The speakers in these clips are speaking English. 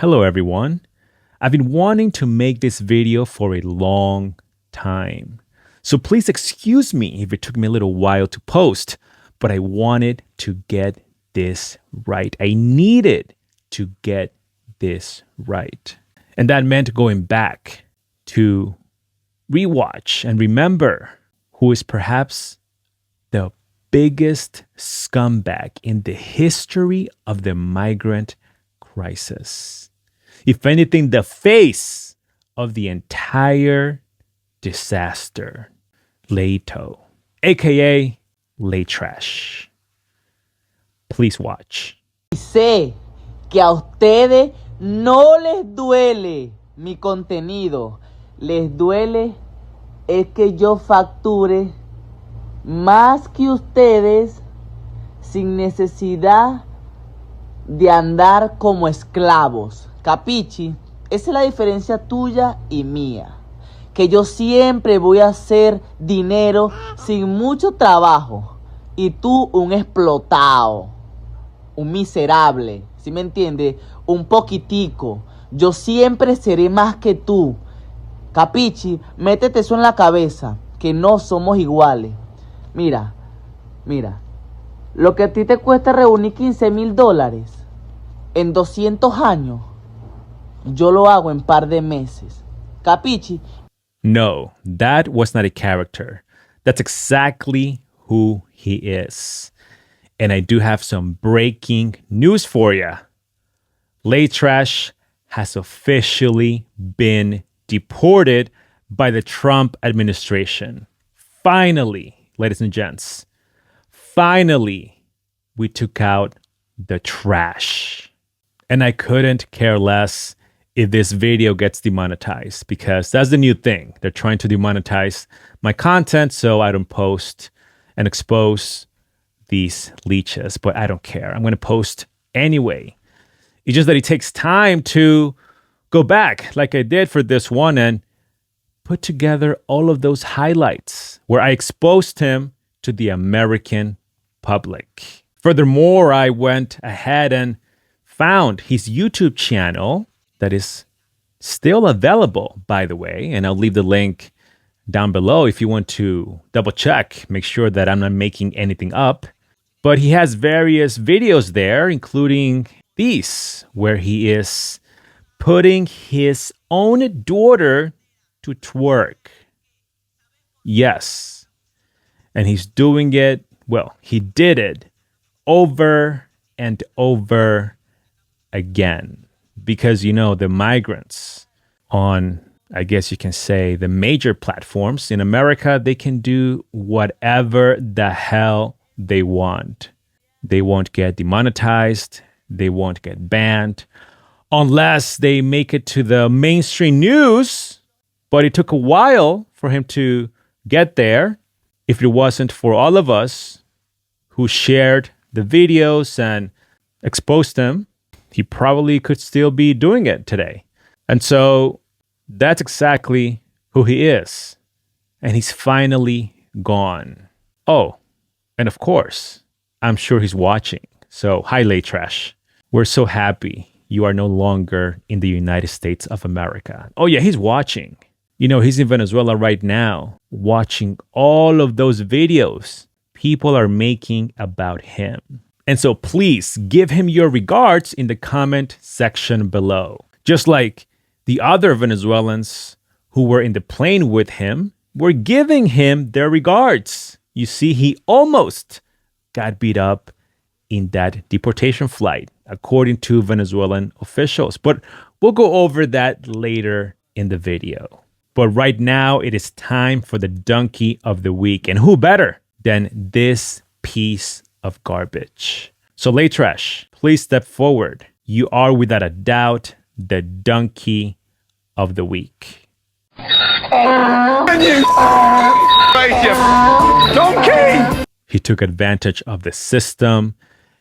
Hello everyone. I've been wanting to make this video for a long time. So please excuse me if it took me a little while to post, but I wanted to get this right. I needed to get this right. And that meant going back to rewatch and remember who is perhaps the biggest scumbag in the history of the migrant crisis. If anything, the face of the entire disaster. Leito, aka LeiTrash. Please watch. Sé que a ustedes no les duele mi contenido. Les duele es que yo facture más que ustedes sin necesidad de andar como esclavos. Capichi, esa es la diferencia tuya y mía. Que yo siempre voy a hacer dinero sin mucho trabajo. Y tú un explotado, un miserable, ¿sí me entiendes? Un poquitico. Yo siempre seré más que tú. Capichi, métete eso en la cabeza, que no somos iguales. Mira, lo que a ti te cuesta reunir $15,000 en 200 años, yo lo hago en par de meses. Capichi? No, that was not a character. That's exactly who he is. And I do have some breaking news for you. LeiTrash has officially been deported by the Trump administration. Finally, ladies and gents, finally, we took out the trash. And I couldn't care less if this video gets demonetized, because that's the new thing. They're trying to demonetize my content so I don't post and expose these leeches, but I don't care. I'm going to post anyway. It's just that it takes time to go back like I did for this one and put together all of those highlights where I exposed him to the American public. Furthermore, I went ahead and found his YouTube channel that is still available, by the way, and I'll leave the link down below if you want to double check, make sure that I'm not making anything up. But he has various videos there, including these, where he is putting his own daughter to twerk. Yes. And he's doing it, well, he did it over and over again. Because, you know, the migrants on, I guess you can say, the major platforms in America, they can do whatever the hell they want. They won't get demonetized. They won't get banned unless they make it to the mainstream news. But it took a while for him to get there. If it wasn't for all of us who shared the videos and exposed them, he probably could still be doing it today. And so that's exactly who he is. And he's finally gone. Oh, and of course, I'm sure he's watching. So hi, LeiTrash. We're so happy you are no longer in the United States of America. Oh yeah, he's watching. You know, he's in Venezuela right now, watching all of those videos people are making about him. And so please give him your regards in the comment section below. Just like the other Venezuelans who were in the plane with him were giving him their regards. You see, he almost got beat up in that deportation flight, according to Venezuelan officials. But we'll go over that later in the video. But right now, it is time for the donkey of the week. And who better than this piece of garbage? So LeiTrash, please step forward. You are without a doubt the donkey of the week. Donkey! He took advantage of the system.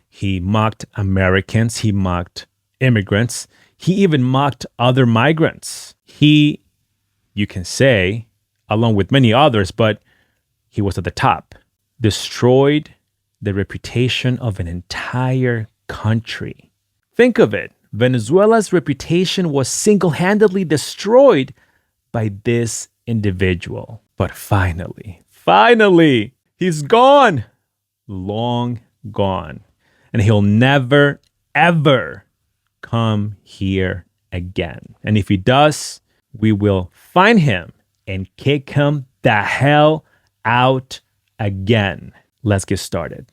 He mocked Americans. He mocked immigrants. He even mocked other migrants. He, you can say, along with many others, but he was at the top, destroyed the reputation of an entire country. Think of it. Venezuela's reputation was single-handedly destroyed by this individual. But finally, he's gone. Long gone. And he'll never, ever come here again. And if he does, we will find him and kick him the hell out again. Let's get started.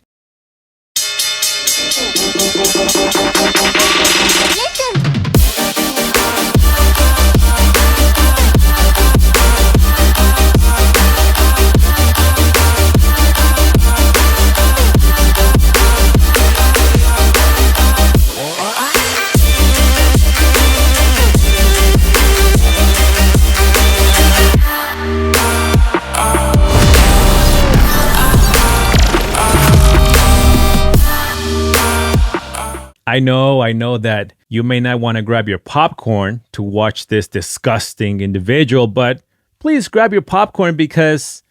I know that you may not want to grab your popcorn to watch this disgusting individual, but please grab your popcorn because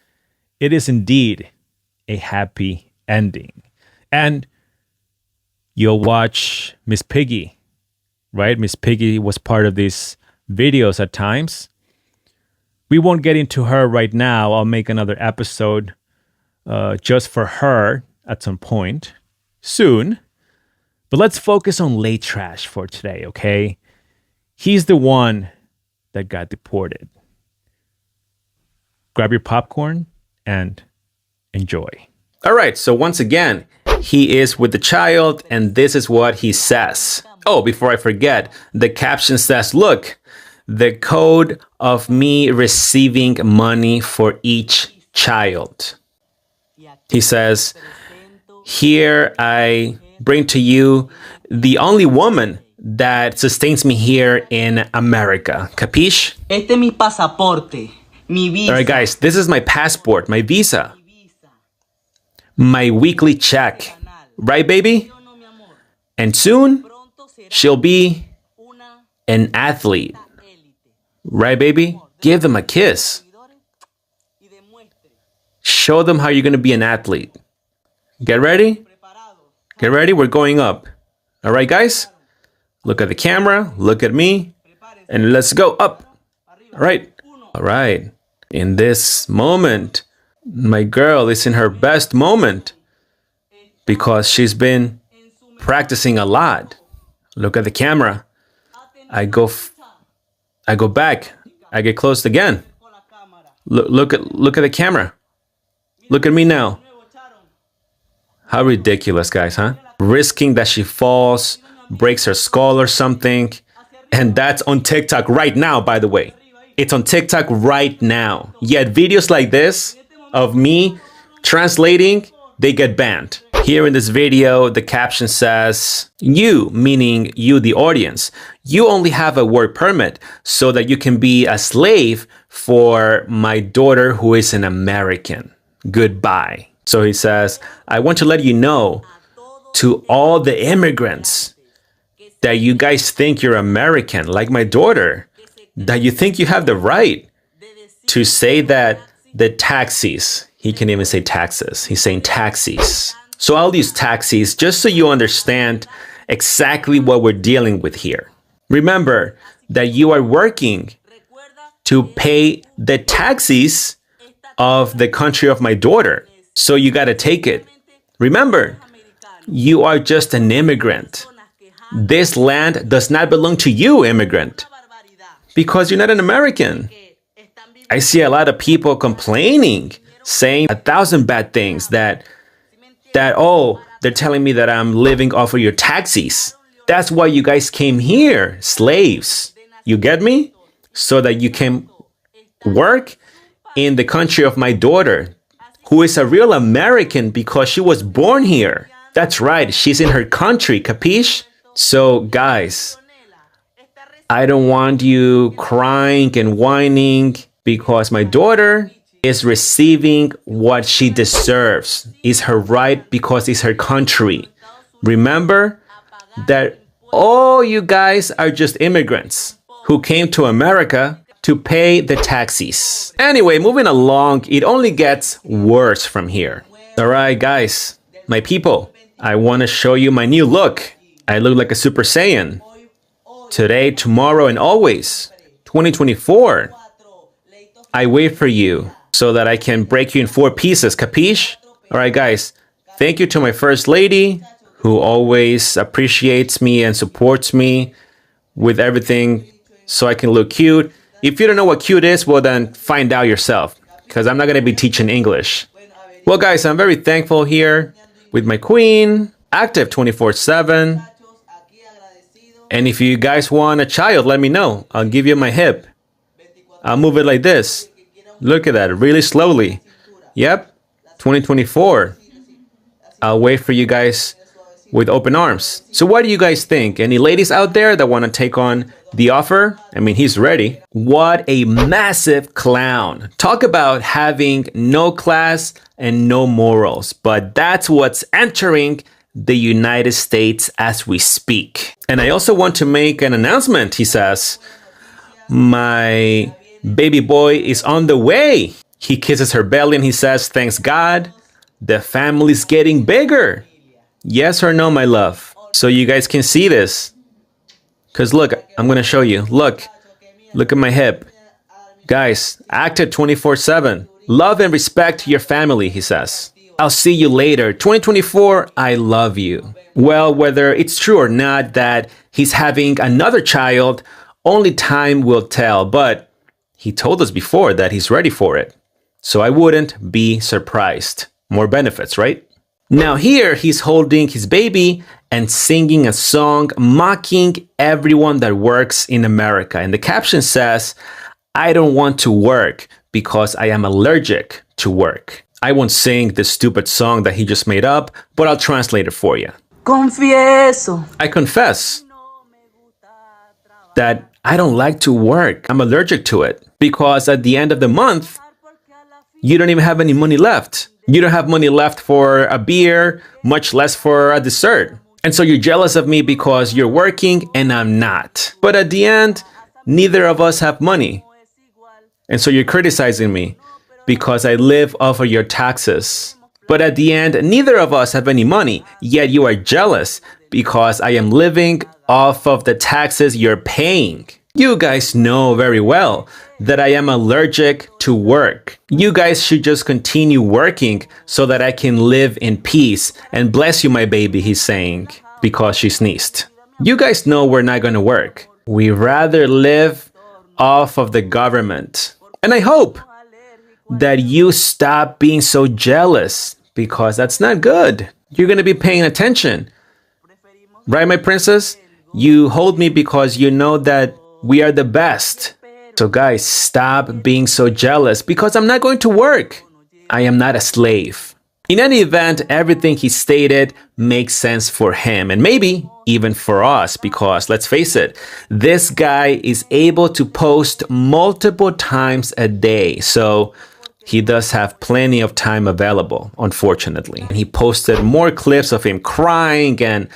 it is indeed a happy ending. And you'll watch Miss Piggy, right? Miss Piggy was part of these videos at times. We won't get into her right now. I'll make another episode just for her at some point soon. But let's focus on LeiTrash for today, okay? He's the one that got deported. Grab your popcorn and enjoy. All right, so once again, he is with the child, and this is what he says. Oh, before I forget, the caption says, look, the code of me receiving money for each child. He says, here I bring to you the only woman that sustains me here in America. Capiche? Este es mi pasaporte, mi visa. All right, guys, this is my passport, my visa, my weekly check. Right, baby? And soon, she'll be an athlete. Right, baby? Give them a kiss. Show them how you're going to be an athlete. Get ready? Get ready? We're going up. All right, guys? Look at the camera. Look at me. And let's go up. All right. All right. In this moment, my girl is in her best moment because she's been practicing a lot. Look at the camera. I go back. I get close again. Look at the camera. Look at me now. How ridiculous, guys, huh? Risking that she falls, breaks her skull or something. And that's on TikTok right now, by the way. It's on TikTok right now. Yet videos like this of me translating, they get banned. Here in this video, the caption says, you, meaning you, the audience, you only have a work permit so that you can be a slave for my daughter who is an American. Goodbye. So he says, I want to let you know to all the immigrants that you guys think you're American, like my daughter, that you think you have the right to say that the taxis, he can even say taxes, he's saying taxis. So I'll use taxis just so you understand exactly what we're dealing with here. Remember that you are working to pay the taxis of the country of my daughter. So you got to take it. Remember, you are just an immigrant. This land does not belong to you, immigrant, because you're not an American. I see a lot of people complaining, saying 1,000 bad things that oh, they're telling me that I'm living off of your taxis. That's why you guys came here, slaves. You get me? So that you can work in the country of my daughter, who is a real American because she was born here. That's right, she's in her country, capiche? So guys, I don't want you crying and whining because my daughter is receiving what she deserves. It's her right because it's her country. Remember that all you guys are just immigrants who came to America to pay the taxis. Anyway, moving along, it only gets worse from here. All right, guys, my people, I want to show you my new look. I look like a Super Saiyan Today, tomorrow, and always. 2024. I wait for you so that I can break you in 4 pieces. Capiche? All right, guys. Thank you to my first lady who always appreciates me and supports me with everything so I can look cute. If you don't know what cute is, well, then find out yourself because I'm not going to be teaching English. Well, guys, I'm very thankful here with my queen, active 24/7. And if you guys want a child, let me know. I'll give you my hip. I'll move it like this. Look at that, really slowly. Yep, 2024. I'll wait for you guys with open arms. So what do you guys think? Any ladies out there that want to take on the offer? I mean, he's ready. What a massive clown. Talk about having no class and no morals. But that's what's entering the United States as we speak. And I also want to make an announcement, he says. My baby boy is on the way. He kisses her belly and he says, thanks God, the family's getting bigger. Yes or no, my love? So you guys can see this. Because look, I'm going to show you. Look at my hip. Guys, active 24/7. Love and respect your family, he says. I'll see you later. 2024, I love you. Well, whether it's true or not that he's having another child, only time will tell. But he told us before that he's ready for it. So I wouldn't be surprised. More benefits, right? Now here, he's holding his baby and singing a song mocking everyone that works in America. And the caption says, I don't want to work because I am allergic to work. I won't sing the stupid song that he just made up, but I'll translate it for you. Confieso. I confess that I don't like to work. I'm allergic to it because at the end of the month, you don't even have any money left. You don't have money left for a beer, much less for a dessert. And so you're jealous of me because you're working and I'm not. But at the end, neither of us have money. And so you're criticizing me because I live off of your taxes. But at the end, neither of us have any money, yet you are jealous because I am living off of the taxes you're paying. You guys know very well that I am allergic to work. You guys should just continue working so that I can live in peace. And bless you, my baby, he's saying, because she sneezed. You guys know we're not going to work. We rather live off of the government. And I hope that you stop being so jealous because that's not good. You're going to be paying attention. Right, my princess? You hold me because you know that we are the best. So guys, stop being so jealous because I'm not going to work. I am not a slave. In any event, everything he stated makes sense for him and maybe even for us because let's face it, this guy is able to post multiple times a day. So he does have plenty of time available, unfortunately. He posted more clips of him crying and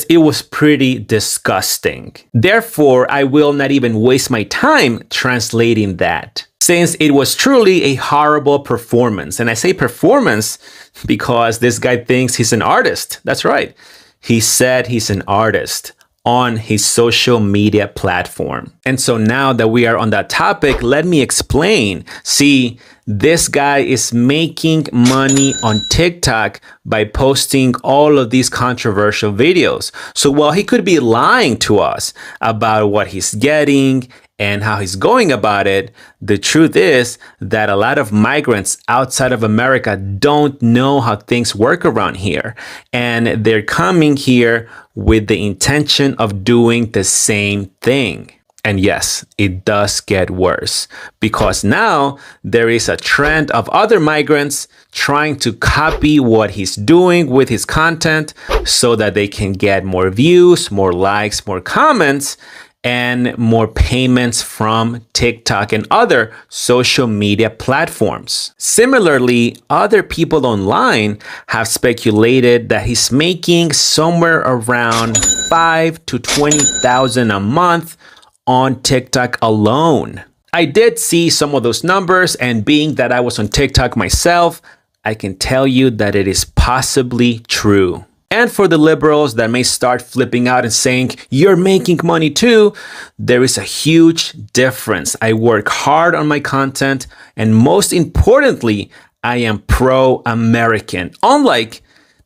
it was pretty disgusting. Therefore, I will not even waste my time translating that, since it was truly a horrible performance. And I say performance because this guy thinks he's an artist. That's right. He said he's an artist on his social media platform. And so now that we are on that topic, let me explain. See, this guy is making money on TikTok by posting all of these controversial videos. So while he could be lying to us about what he's getting and how he's going about it, the truth is that a lot of migrants outside of America don't know how things work around here. And they're coming here with the intention of doing the same thing. And yes, it does get worse because now there is a trend of other migrants trying to copy what he's doing with his content so that they can get more views, more likes, more comments, and more payments from TikTok and other social media platforms. Similarly, other people online have speculated that he's making somewhere around $5,000 to $20,000 a month on TikTok alone. I did see some of those numbers, and being that I was on TikTok myself, I can tell you that it is possibly true. And for the liberals that may start flipping out and saying, you're making money too, there is a huge difference. I work hard on my content, and most importantly, I am pro-American. Unlike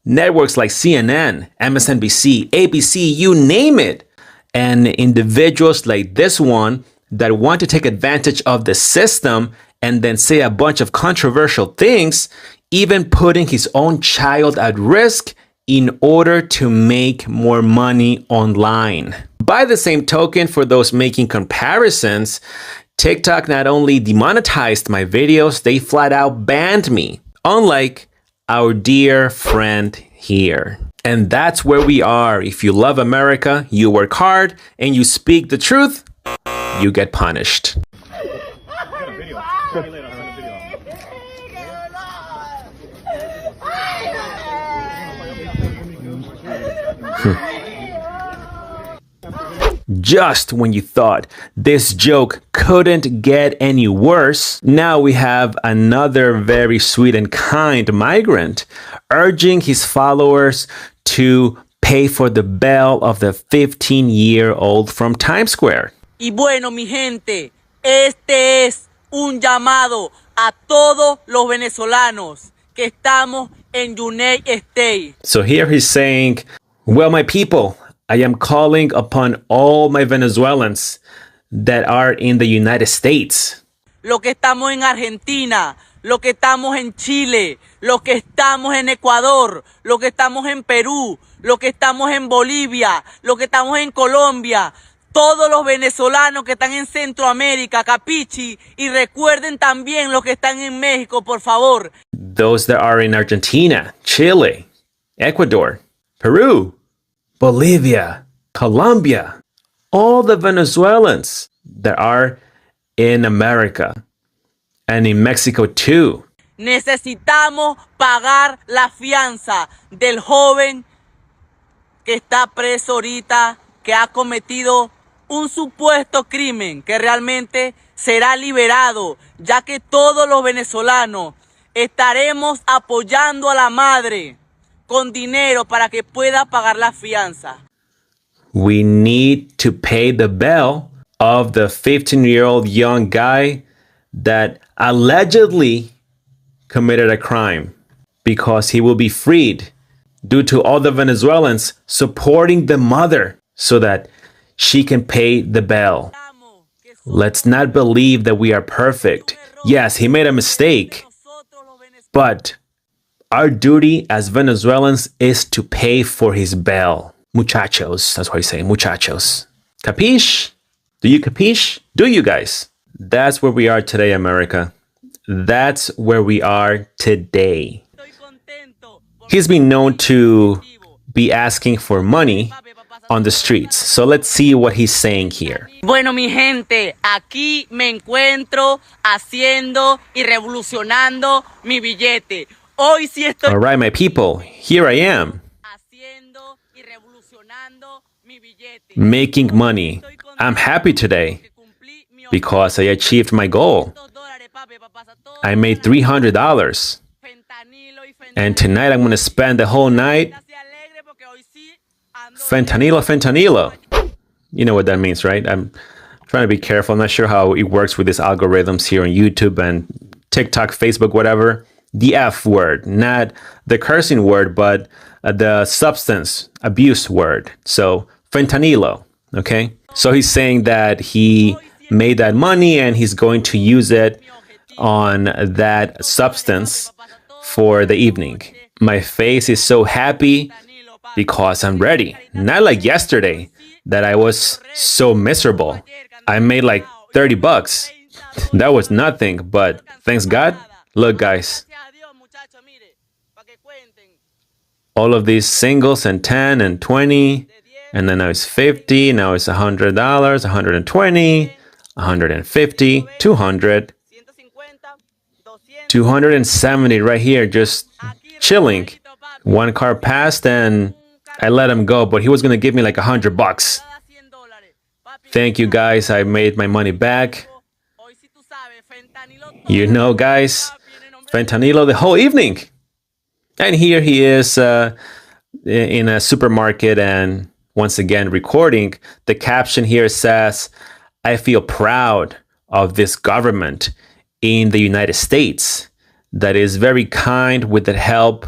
networks like CNN, MSNBC, ABC, you name it, and individuals like this one that want to take advantage of the system and then say a bunch of controversial things, even putting his own child at risk in order to make more money online. By the same token, for those making comparisons, TikTok not only demonetized my videos, they flat out banned me, unlike our dear friend here. And that's where we are. If you love America, you work hard, and you speak the truth, you get punished. Just when you thought this joke couldn't get any worse, now we have another very sweet and kind migrant urging his followers to pay for the bail of the 15-year-old from Times Square. Y bueno, mi gente, este es un llamado a todos los venezolanos que estamos en United States. So here he's saying, well, my people, I am calling upon all my Venezuelans that are in the United States. Los que estamos en Argentina, los que estamos en Chile, los que estamos en Ecuador, los que estamos en Perú, los que estamos en Bolivia, los que estamos en Colombia, todos los venezolanos que están en Centroamérica, capichi, y recuerden también los que están en México, por favor. Those that are in Argentina, Chile, Ecuador, Peru, Bolivia, Colombia, all the Venezuelans that are in America and in Mexico too. Necesitamos pagar la fianza del joven que está preso ahorita, que ha cometido un supuesto crimen, que realmente será liberado, ya que todos los venezolanos estaremos apoyando a la madre con dinero para que pueda pagar la fianza. We need to pay the bail of the 15-year-old young guy that allegedly committed a crime, because he will be freed due to all the Venezuelans supporting the mother so that she can pay the bail. Let's not believe that we are perfect. Yes, he made a mistake, but our duty as Venezuelans is to pay for his bail. Muchachos, that's what I say, muchachos. Capiche? Do you capiche? Do you guys? That's where we are today, America. That's where we are today. He's been known to be asking for money on the streets. So let's see what he's saying here. Bueno, mi gente, aquí me encuentro haciendo y revolucionando mi billete. Hoy sí estoy All right, my people, here I am, haciendo y revolucionando mi billete. making money. I'm happy today because I achieved my goal. I made $300. And tonight I'm going to spend the whole night fentanylo. You know what that means, right? I'm trying to be careful. I'm not sure how it works with these algorithms here on YouTube and TikTok, Facebook, whatever. The F word, not the cursing word, but the substance abuse word. So fentanylo, okay? So he's saying that he made that money and he's going to use it on that substance for the evening. My face is so happy because I'm ready. Not like yesterday that I was so miserable. I made like $30. That was nothing, but thanks God. Look, guys, all of these singles and 10 and 20, and then now it's 50, now it's $100, 120, 150, 200, 270 right here, just chilling. One car passed and I let him go, but he was gonna give me like $100. Thank you guys, I made my money back. You know, guys, fentanylo the whole evening. And here he is in a supermarket and once again recording. The caption here says, "I feel proud of this government in the United States that is very kind with the help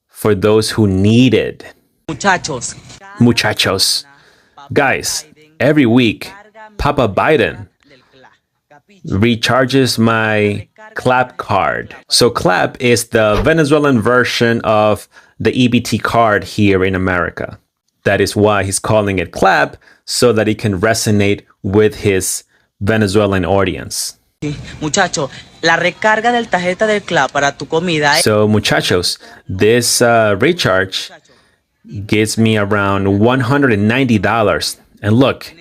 for those who need it." Muchachos. Muchachos. Guys, every week, Papa Biden recharges my CLAP card. So CLAP is the Venezuelan version of the EBT card here in America. That is why he's calling it CLAP, so that it can resonate with his Venezuelan audience. Muchacho, la recarga del tarjeta del CLAP para tu comida. So muchachos, this recharge gives me around $190. And look,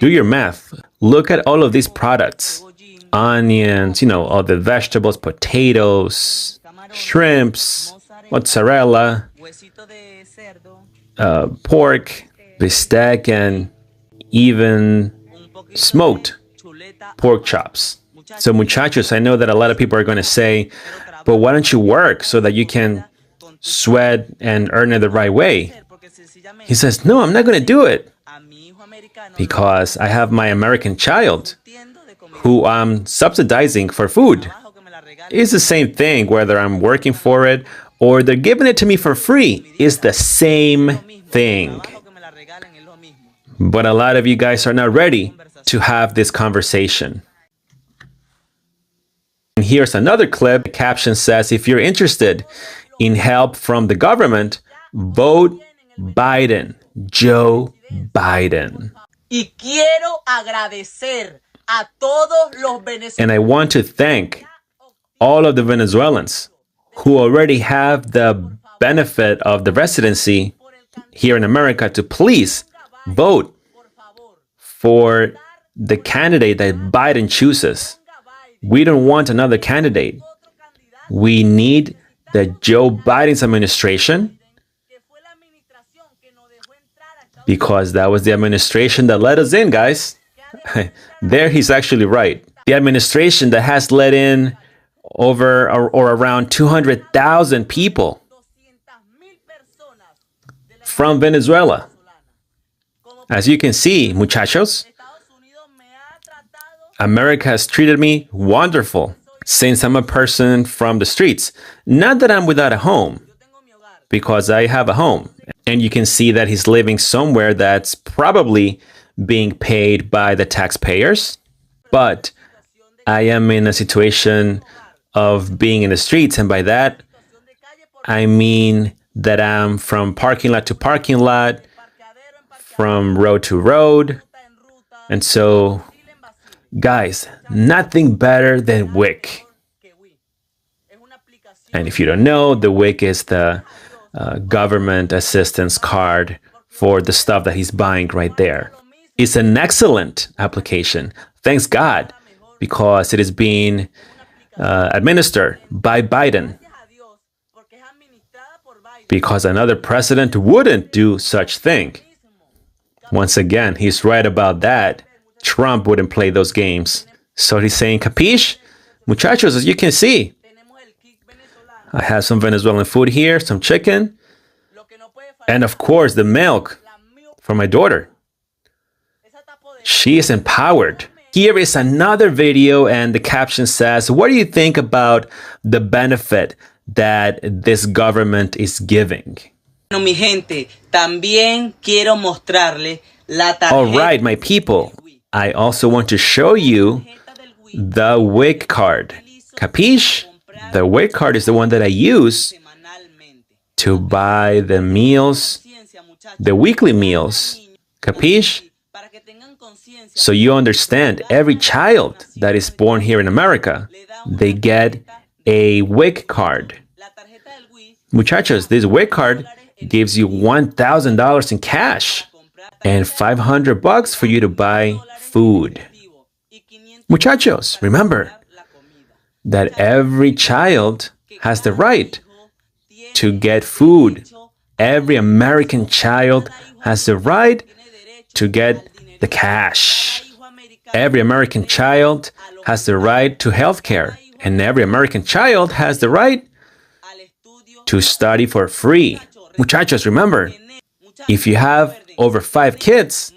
do your math. Look at all of these products. Onions, all the vegetables, potatoes, shrimps, mozzarella, pork, bistec, and even smoked pork chops. So muchachos, I know that a lot of people are going to say, but why don't you work so that you can sweat and earn it the right way? He says, no, I'm not going to do it because I have my American child who I'm subsidizing for food. It's the same thing whether I'm working for it or they're giving it to me for free. It's the same thing. But a lot of you guys are not ready to have this conversation. And here's another clip. The caption says, if you're interested in help from the government, vote Biden, Joe Biden. Y quiero agradecer a todos los venezolanos. And I want to thank all of the Venezuelans who already have the benefit of the residency here in America to please vote for the candidate that Biden chooses. We don't want another candidate. We need the Joe Biden's administration, because that was the administration that let us in, guys. There he's actually right. The administration that has let in over or around 200,000 people from Venezuela. As you can see, muchachos, America has treated me wonderful since I'm a person from the streets. Not that I'm without a home, because I have a home. And you can see that he's living somewhere that's probably being paid by the taxpayers. But I am in a situation of being in the streets. And by that, I mean that I'm from parking lot to parking lot, from road to road. And so, guys, nothing better than WIC. And if you don't know, the WIC is the government assistance card for the stuff that he's buying right there. It's an excellent application, thanks God, because it is being administered by Biden. Because another president wouldn't do such thing. Once again, he's right about that. Trump wouldn't play those games. So he's saying, capiche? Muchachos, as you can see, I have some Venezuelan food here, some chicken, and of course the milk for my daughter. She is empowered. Here is another video and the caption says, what do you think about the benefit that this government is giving? Bueno, mi gente, también quiero mostrarle la tarjeta. All right, my people, I also want to show you the WIC card. Capiche? The WIC card is the one that I use to buy the meals, the weekly meals. Capiche? So you understand, every child that is born here in America, they get a WIC card. Muchachos, this WIC card gives you $1,000 in cash and $500 for you to buy food. Muchachos, remember that every child has the right to get food. Every American child has the right to get the cash. Every American child has the right to health care. And every American child has the right to study for free. Muchachos, remember, if you have over 5 kids,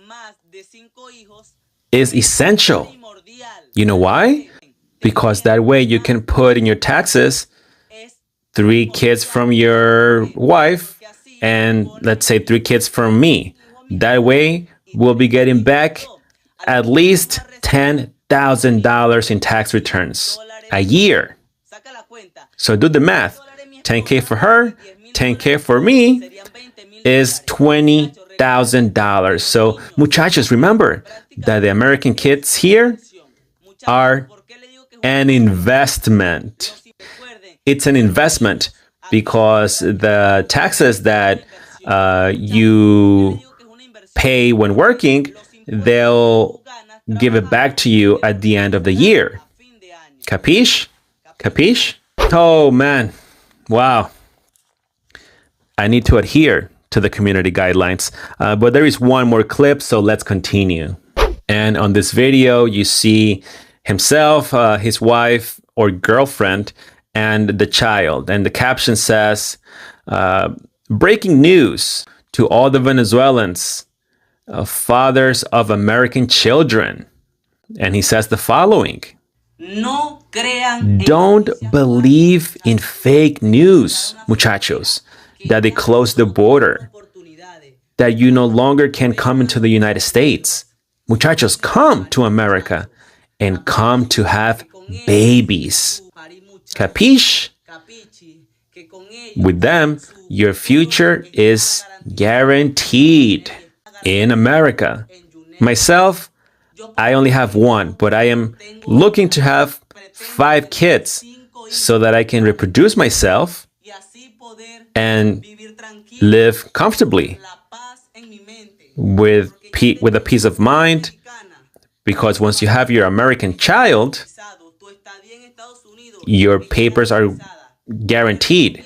is essential. You know why? Because that way you can put in your taxes 3 kids from your wife and let's say 3 kids from me. That way we'll be getting back at least $10,000 in tax returns a year. So do the math. 10K for her, 10K for me is $20,000. So muchachos, remember that the American kids here are an investment. It's an investment because the taxes that you pay when working, they'll give it back to you at the end of the year. Capiche? Capiche? Oh man, wow. I need to adhere to the community guidelines, but there is one more clip, so let's continue. And on this video, you see himself, his wife or girlfriend, and the child. And the caption says, breaking news to all the Venezuelans, fathers of American children. And he says the following. Don't believe in fake news, muchachos, that they closed the border, that you no longer can come into the United States. Muchachos, come to America and come to have babies. Capiche? With them, your future is guaranteed in America. Myself, I only have one, but I am looking to have 5 kids so that I can reproduce myself and live comfortably with a peace of mind, because once you have your American child, your papers are guaranteed.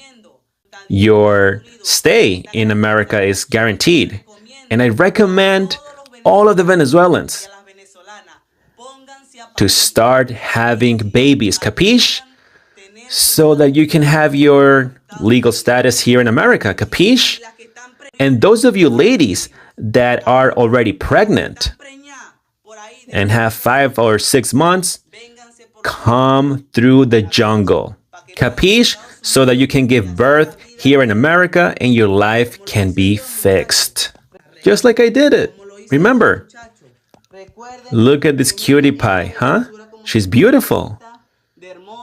Your stay in America is guaranteed. And I recommend all of the Venezuelans to start having babies, capiche? So that you can have your legal status here in America, capiche? And those of you ladies that are already pregnant and have 5 or 6 months, come through the jungle, capiche? So that you can give birth here in America and your life can be fixed. Just like I did it. Remember? Look at this cutie pie, huh? She's beautiful.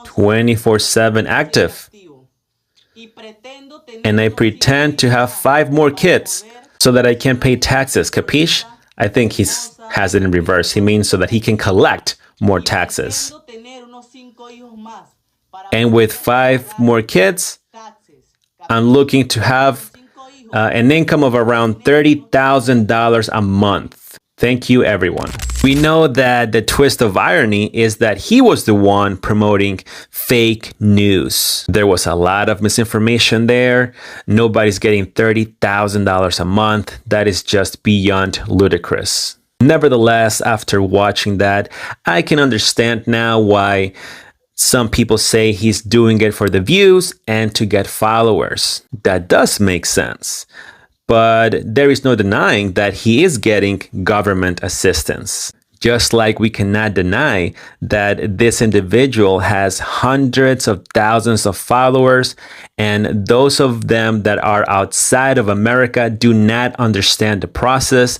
24/7 active. And I pretend to have 5 more kids so that I can pay taxes, capiche? I think he has it in reverse. He means so that he can collect more taxes. And with 5 more kids, I'm looking to have an income of around $30,000 a month. Thank you, everyone. We know that the twist of irony is that he was the one promoting fake news. There was a lot of misinformation there. Nobody's getting $30,000 a month. That is just beyond ludicrous. Nevertheless, after watching that, I can understand now why some people say he's doing it for the views and to get followers. That does make sense. But there is no denying that he is getting government assistance. Just like we cannot deny that this individual has hundreds of thousands of followers, and those of them that are outside of America do not understand the process,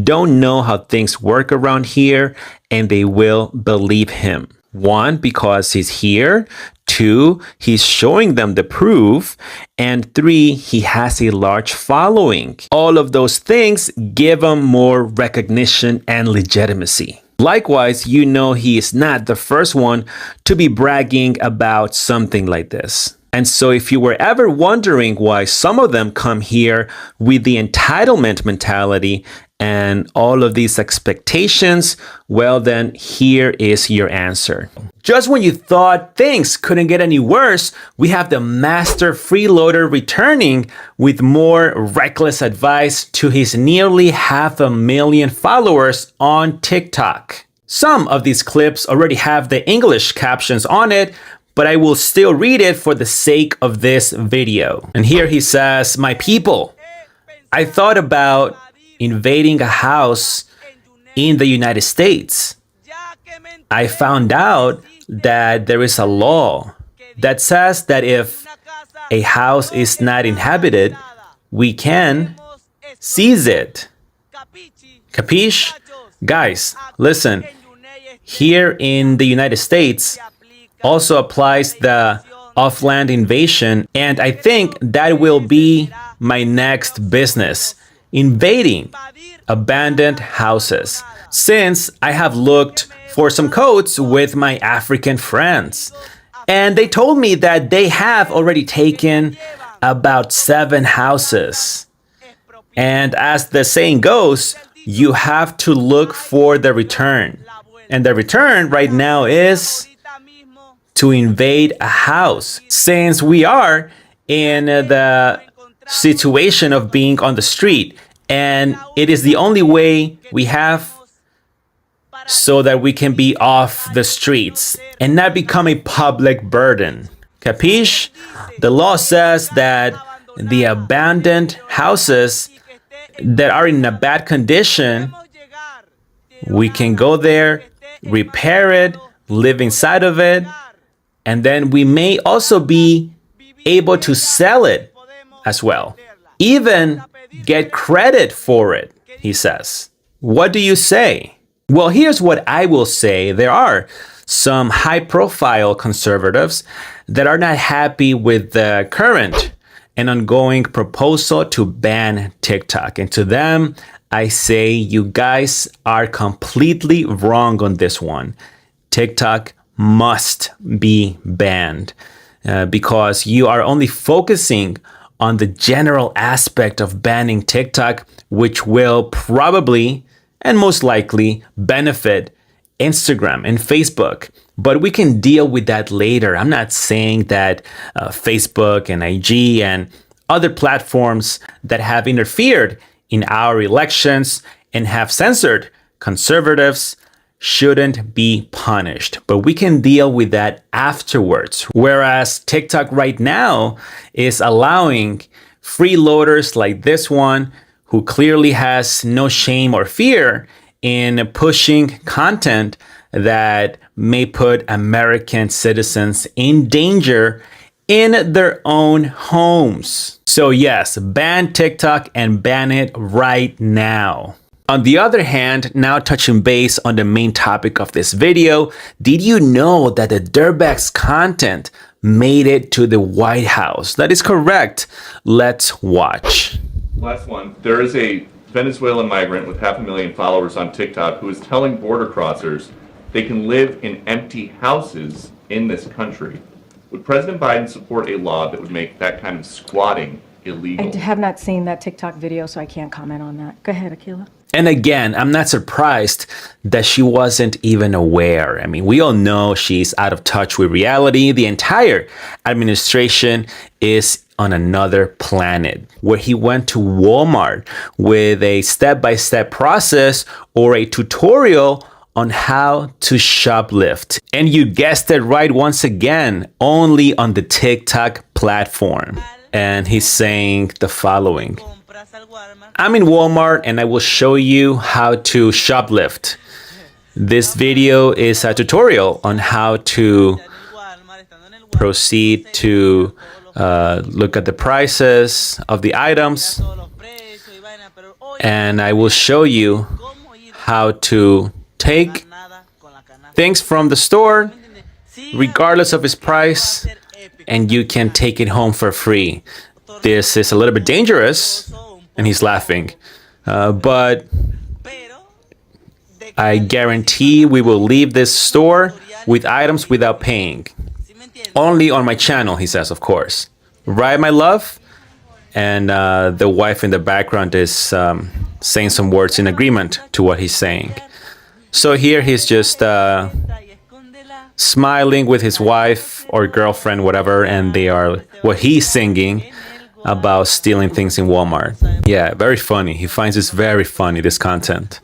don't know how things work around here, and they will believe him. 1, because he's here. 2, he's showing them the proof. And 3, he has a large following. All of those things give him more recognition and legitimacy. Likewise, you know he is not the first one to be bragging about something like this. And so if you were ever wondering why some of them come here with the entitlement mentality and all of these expectations, well then, here is your answer. Just when you thought things couldn't get any worse, we have the master freeloader returning with more reckless advice to his nearly 500,000 followers on TikTok. Some of these clips already have the English captions on it, but I will still read it for the sake of this video. And here he says, "My people, I thought about invading a house in the United States. I found out that there is a law that says that if a house is not inhabited, we can seize it. Capiche? Guys, listen, here in the United States also applies the off-land invasion, and I think that will be my next business, invading abandoned houses, since I have looked for some codes with my African friends. And they told me that they have already taken about 7 houses. And as the saying goes, you have to look for the return. And the return right now is to invade a house, since we are in the situation of being on the street. And it is the only way we have so that we can be off the streets and not become a public burden. Capiche? The law says that the abandoned houses that are in a bad condition, we can go there, repair it, live inside of it, and then we may also be able to sell it as well. Even get credit for it, he says. What do you say? Well, here's what I will say. There are some high-profile conservatives that are not happy with the current and ongoing proposal to ban TikTok. And to them, I say you guys are completely wrong on this one. TikTok must be banned because you are only focusing on the general aspect of banning TikTok, which will probably and most likely benefit Instagram and Facebook. But we can deal with that later. I'm not saying that Facebook and IG and other platforms that have interfered in our elections and have censored conservatives shouldn't be punished. But we can deal with that afterwards. Whereas TikTok right now is allowing freeloaders like this one, who clearly has no shame or fear in pushing content that may put American citizens in danger in their own homes. So yes, ban TikTok and ban it right now. On the other hand, now touching base on the main topic of this video, did you know that the dirtbags content made it to the White House? That is correct. Let's watch. Last one. There is a Venezuelan migrant with 500,000 followers on TikTok who is telling border crossers they can live in empty houses in this country. Would President Biden support a law that would make that kind of squatting illegal? I have not seen that TikTok video, so I can't comment on that. Go ahead, Akila. And again, I'm not surprised that she wasn't even aware. I mean, we all know she's out of touch with reality. The entire administration is on another planet, where he went to Walmart with a step-by-step process or a tutorial on how to shoplift. And you guessed it right, once again, only on the TikTok platform. And he's saying the following: I'm in Walmart and I will show you how to shoplift. This video is a tutorial on how to proceed to look at the prices of the items, and I will show you how to take things from the store regardless of its price, and you can take it home for free. This is a little bit dangerous, and he's laughing, but I guarantee we will leave this store with items without paying. Only on my channel, he says, of course. Right, my love? And the wife in the background is saying some words in agreement to what he's saying. So here he's just smiling with his wife or girlfriend, whatever, and they are what he's singing about stealing things in Walmart. Yeah, very funny. He finds this very funny, this content.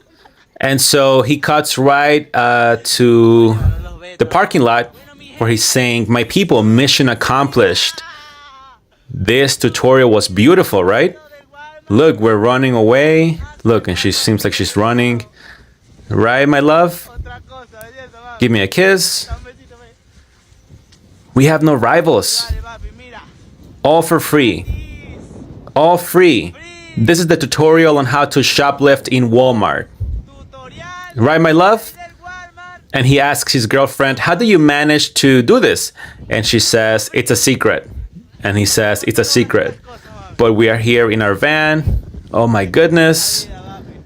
And so he cuts right to the parking lot where he's saying, "My people, mission accomplished. This tutorial was beautiful, right? Look, we're running away. Look," and she seems like she's running. "Right, my love? Give me a kiss. We have no rivals. All for free. All free. This is the tutorial on how to shoplift in Walmart. Right, my love?" And he asks his girlfriend, "How do you manage to do this?" And she says, "It's a secret." And he says, "It's a secret. But we are here in our van. Oh my goodness."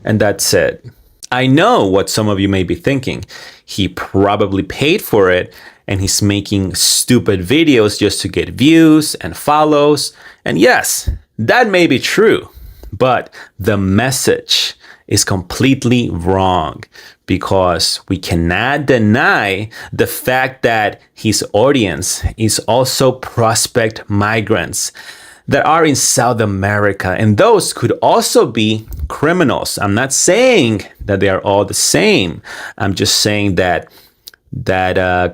And that's it. I know what some of you may be thinking. He probably paid for it and he's making stupid videos just to get views and follows. And yes, that may be true, but the message is completely wrong because we cannot deny the fact that his audience is also prospect migrants that are in South America, and those could also be criminals. I'm not saying that they are all the same. I'm just saying that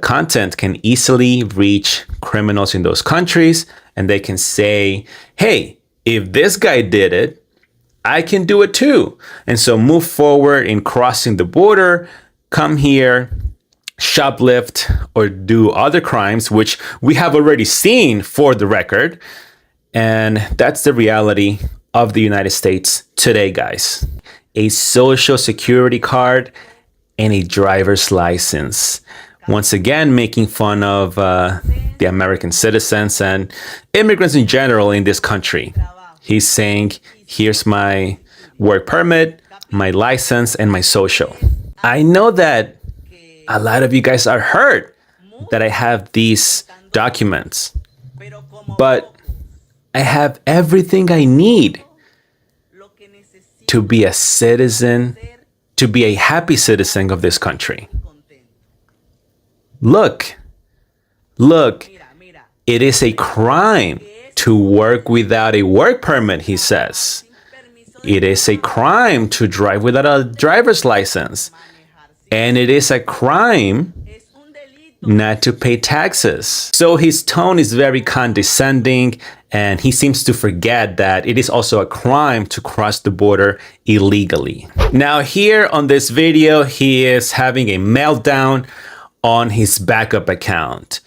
content can easily reach criminals in those countries, and they can say, "Hey, if this guy did it, I can do it too." And so move forward in crossing the border, come here, shoplift, or do other crimes, which we have already seen for the record. And that's the reality of the United States today, guys. A social security card and a driver's license. Once again, making fun of the American citizens and immigrants in general in this country. He's saying, "Here's my work permit, my license, and my social." I know that a lot of you guys are hurt that I have these documents, but I have everything I need to be a citizen, to be a happy citizen of this country. Look, it is a crime to work without a work permit, he says. It is a crime to drive without a driver's license. And it is a crime not to pay taxes. So his tone is very condescending, and he seems to forget that it is also a crime to cross the border illegally. Now here on this video, he is having a meltdown on his backup account.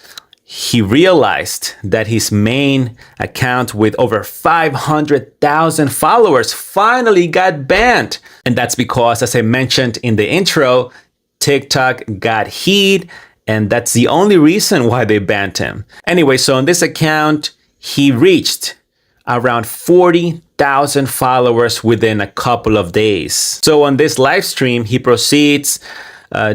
He realized that his main account with over 500,000 followers finally got banned. And that's because, as I mentioned in the intro, TikTok got heat, and that's the only reason why they banned him. Anyway, so on this account, he reached around 40,000 followers within a couple of days. So on this live stream, he proceeds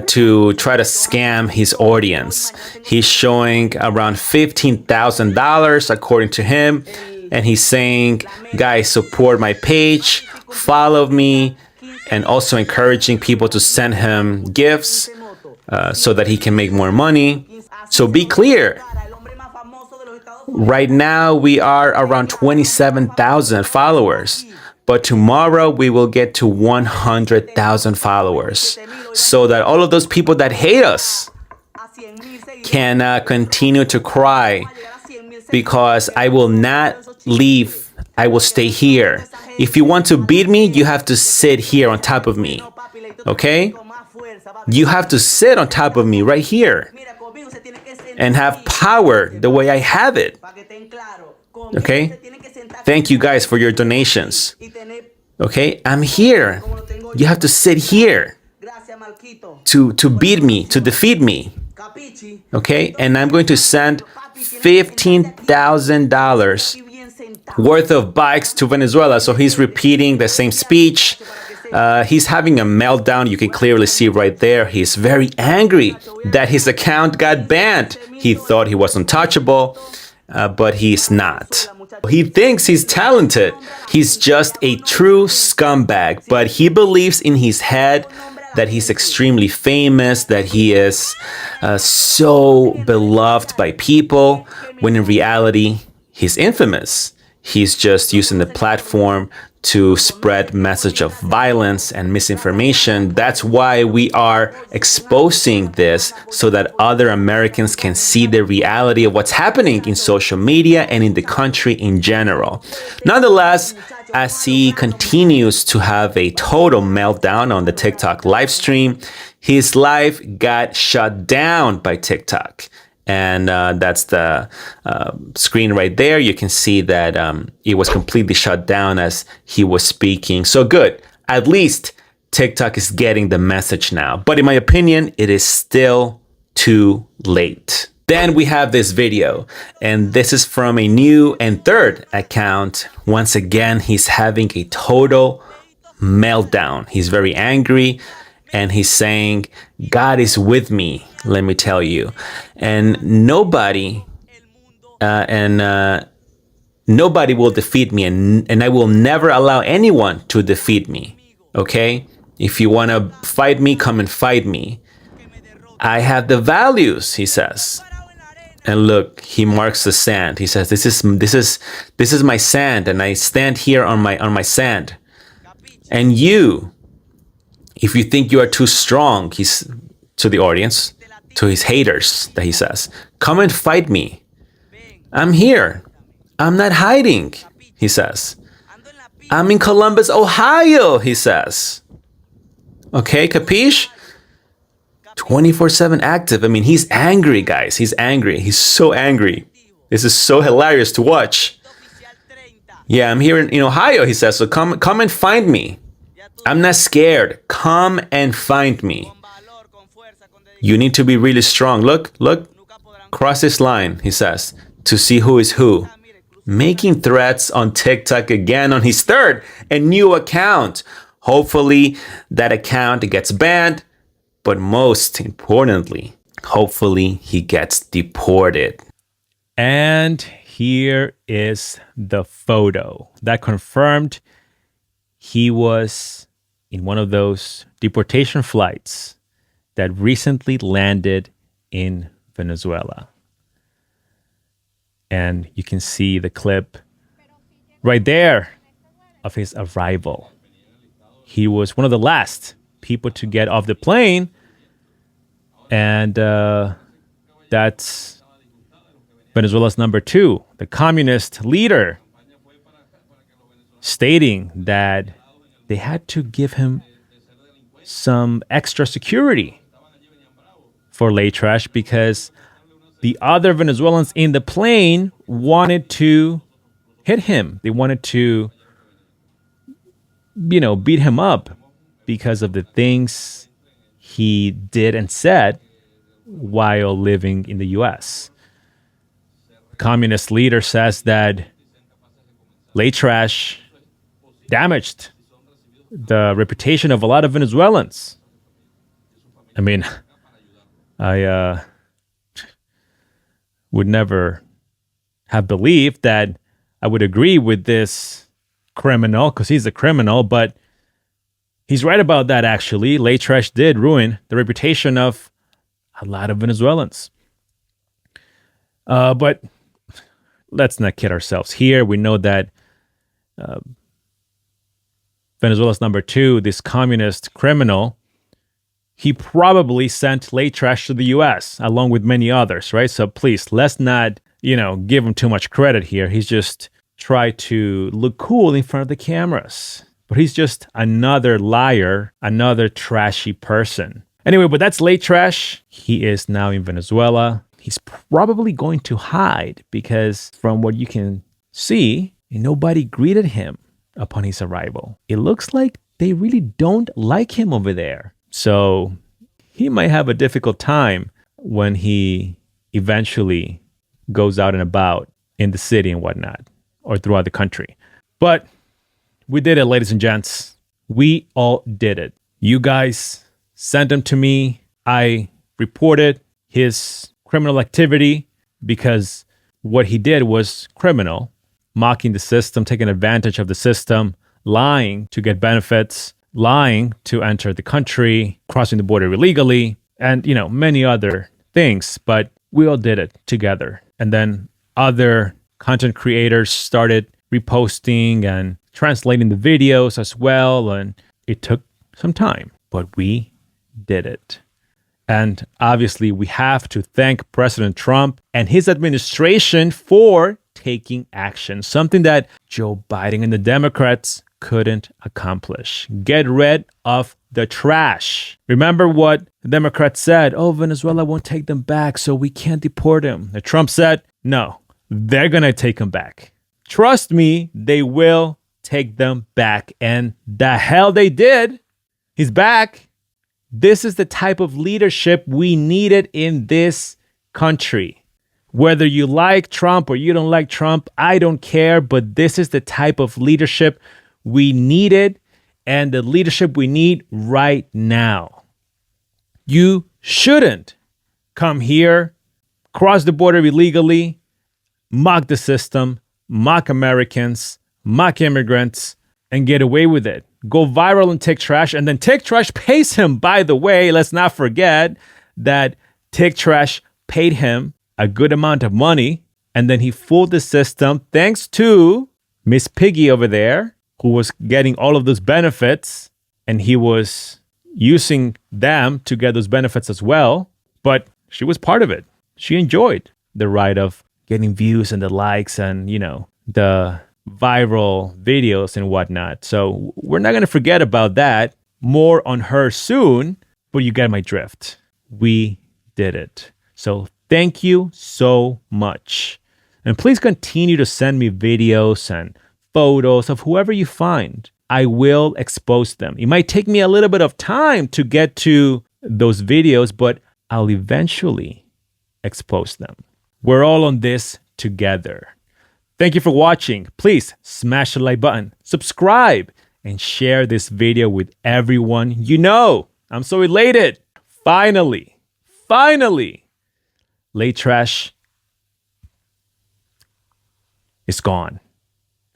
to try to scam his audience. He's showing around $15,000 according to him, and he's saying, "Guys, support my page, follow me," and also encouraging people to send him gifts so that he can make more money. So be clear. Right now, we are around 27,000 followers, but tomorrow we will get to 100,000 followers so that all of those people that hate us can continue to cry, because I will not leave. I will stay here. If you want to beat me, you have to sit here on top of me. Okay? You have to sit on top of me right here and have power the way I have it. Okay? Thank you guys for your donations. Okay? I'm here. You have to sit here to beat me, to defeat me. Okay? And I'm going to send $15,000 worth of bikes to Venezuela. So he's repeating the same speech. He's having a meltdown. You can clearly see right there. He's very angry that his account got banned. He thought he was untouchable, but he's not. He thinks he's talented. He's just a true scumbag, but he believes in his head that he's extremely famous, that he is so beloved by people, when in reality, he's infamous. He's just using the platform to spread message of violence and misinformation. That's why we are exposing this so that other Americans can see the reality of what's happening in social media and in the country in general. Nonetheless, as he continues to have a total meltdown on the TikTok live stream, his live got shut down by TikTok. And that's the screen right there. You can see that it was completely shut down as he was speaking. So good. At least TikTok is getting the message now. But in my opinion, it is still too late. Then we have this video, and this is from a new and third account. Once again, he's having a total meltdown. He's very angry. And he's saying, God is with me, let me tell you. And nobody will defeat me. And I will never allow anyone to defeat me. Okay? If you want to fight me, come and fight me. I have the values, he says. And look, he marks the sand. He says, this is my sand, and I stand here on my sand. And you, if you think you are too strong, he's to the audience, to his haters, that he says, come and fight me. I'm here. I'm not hiding, he says. I'm in Columbus, Ohio, he says. Okay, capiche? 24/7 active. I mean, he's angry, guys. He's angry. He's so angry. This is so hilarious to watch. Yeah, I'm here in Ohio, he says, so come and find me. I'm not scared. Come and find me. You need to be really strong. Look. Cross this line, he says, to see who is who. Making threats on TikTok again on his third and new account. Hopefully that account gets banned. But most importantly, hopefully he gets deported. And here is the photo that confirmed he was in one of those deportation flights that recently landed in Venezuela. And you can see the clip right there of his arrival. He was one of the last people to get off the plane. And that's Venezuela's number 2, the communist leader, stating that they had to give him some extra security for LeiTrash because the other Venezuelans in the plane wanted to hit him. They wanted to, beat him up because of the things he did and said while living in the U.S. The communist leader says that LeiTrash damaged the reputation of a lot of Venezuelans. I mean, I would never have believed that I would agree with this criminal, because he's a criminal, but he's right about that, actually. LeiTrash did ruin the reputation of a lot of Venezuelans. But let's not kid ourselves here. We know that Venezuela's number 2, this communist criminal, he probably sent LeiTrash to the U.S. along with many others, right? So please, let's not, give him too much credit here. He's just tried to look cool in front of the cameras. But he's just another liar, another trashy person. Anyway, but that's LeiTrash. He is now in Venezuela. He's probably going to hide because from what you can see, nobody greeted him upon his arrival. It looks like they really don't like him over there. So he might have a difficult time when he eventually goes out and about in the city and whatnot, or throughout the country. But we did it, ladies and gents. We all did it. You guys sent him to me. I reported his criminal activity because what he did was criminal, mocking the system, taking advantage of the system, lying to get benefits, lying to enter the country, crossing the border illegally, and, many other things. But we all did it together. And then other content creators started reposting and translating the videos as well. And it took some time, but we did it. And obviously, we have to thank President Trump and his administration for taking action, something that Joe Biden and the Democrats couldn't accomplish. Get rid of the trash. Remember what the Democrats said? Oh, Venezuela won't take them back, so we can't deport them. And Trump said, no, they're going to take them back. Trust me, they will take them back. And the hell they did. He's back. This is the type of leadership we needed in this country. Whether you like Trump or you don't like Trump, I don't care. But this is the type of leadership we needed and the leadership we need right now. You shouldn't come here, cross the border illegally, mock the system, mock Americans, mock immigrants, and get away with it. Go viral and TikTrash, and then TikTrash pays him. By the way, let's not forget that TikTrash paid him a good amount of money, and then he fooled the system thanks to Miss Piggy over there, who was getting all of those benefits, and he was using them to get those benefits as well. But she was part of it. She enjoyed the ride of getting views and the likes and, the viral videos and whatnot. So we're not going to forget about that. More on her soon, but you get my drift. We did it. So thank you so much. And please continue to send me videos and photos of whoever you find. I will expose them. It might take me a little bit of time to get to those videos, but I'll eventually expose them. We're all on this together. Thank you for watching. Please smash the like button, subscribe, and share this video with everyone you know. I'm so elated. Finally, LeiTrash is gone.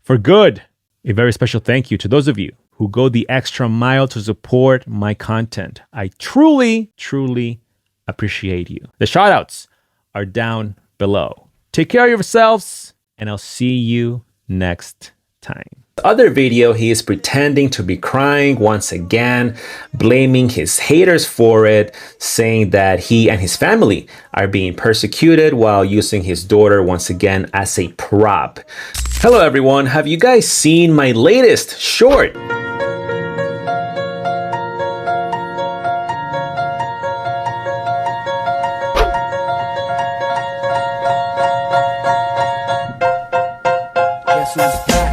For good. A very special thank you to those of you who go the extra mile to support my content. I truly, truly appreciate you. The shoutouts are down below. Take care of yourselves, and I'll see you next time. Other video, he is pretending to be crying once again, blaming his haters for it, saying that he and his family are being persecuted while using his daughter once again as a prop. Hello everyone, have you guys seen my latest short? Guess who's back?